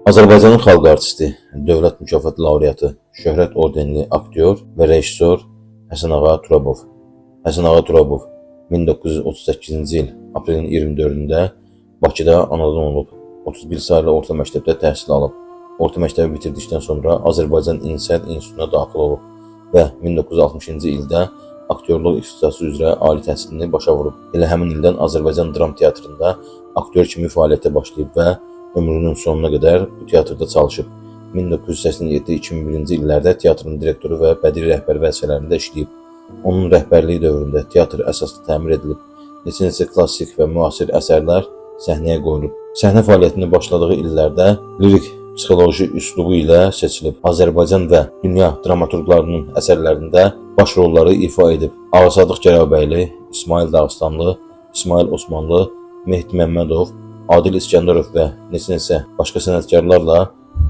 Azərbaycanın xalq artisti, dövlət mükafat laureatı, şöhrət ordenli aktyor və rejissor Həsən Ağa Turabov. Həsən Ağa Turabov 1938-ci il aprelin 24-də Bakıda anadan olub. 31 saylı orta məktəbdə təhsil alıb. Orta məktəbi bitirdikdən sonra Azərbaycan İnsəd İnstitutuna daxil olub və 1960-cı ildə aktyorluq ixtisası üzrə ali təhsilini başa vurub. Elə həmin ildən Azərbaycan Dram Teatrında aktyor kimi fəaliyyətə başlayıb və ömrünün sonuna qədər bu teatrda çalışıb. 1987-2001-ci illərdə teatrın direktoru və bədii rəhbər vəzifələrində işləyib. Onun rəhbərliyi dövründə teatr əsaslı təmir edilib. Neçə klassik və müasir əsərlər səhnəyə qoyulub. Səhnə fəaliyyətini başladığı illərdə lirik psixoloji üslubu ilə seçilib. Azərbaycan və dünya dramaturqlarının əsərlərində baş rolları ifa edib. Ağasadıq Gərəbəyli, İsmail Dağıstanlı, İsmail Osmanlı, Mehdi Məmmədov, Adil İskəndərov və neçə başqa sənətkarlarla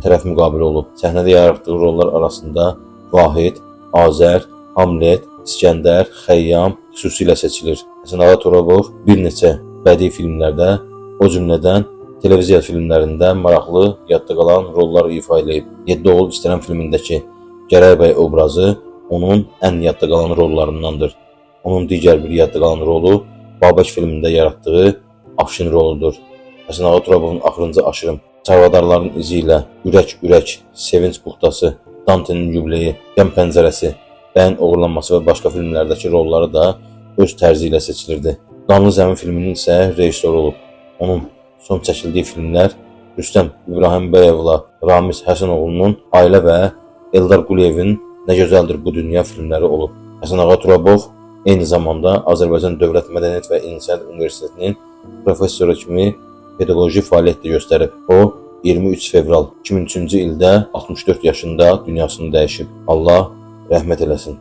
tərəf müqabili olub. Səhnədə yaratdığı rollar arasında Vahid, Azər, Hamlet, İskəndər, Xəyyam xüsusilə seçilir. Həsən Ağa Turabov bir neçə bədii filmlərdə, o cümlədən televiziya filmlərində maraqlı, yadda qalan rollar ifa edib. 7 oğul istənilən filmindəki Gərəbəy obrazı onun ən yadda qalan rollarındandır. Onun digər bir yadda qalan rolu Babək filmində yaratdığı Afşin roludur. Həsən Ağa Turabovun Axırıncı aşırım, Çarvadarların izi ilə, Ürək, Sevinç buxtası, Dantenin yubileyi, Qəm pəncərəsi, Bəyin oğurlanması və başqa filmlərdəki rolları da öz tərzi ilə seçilirdi. Qanlı Zəmin filminin isə rejissoru olub. Onun son çəkildiyi filmlər Rüstəm İbrahimbəyovla Ramiz Həsənoğlunun Ailə və Eldar Quliyevin Nə gözəldir bu dünya filmləri olub. Həsən Ağa Turabov eyni zamanda Azərbaycan Dövlət Mədəniyyət və İnsəd Universitetinin professoru kimi pedaqoji fəaliyyət də göstərib. O, 23 fevral 2003-cü ildə 64 yaşında dünyasını dəyişib. Allah rəhmət eləsin.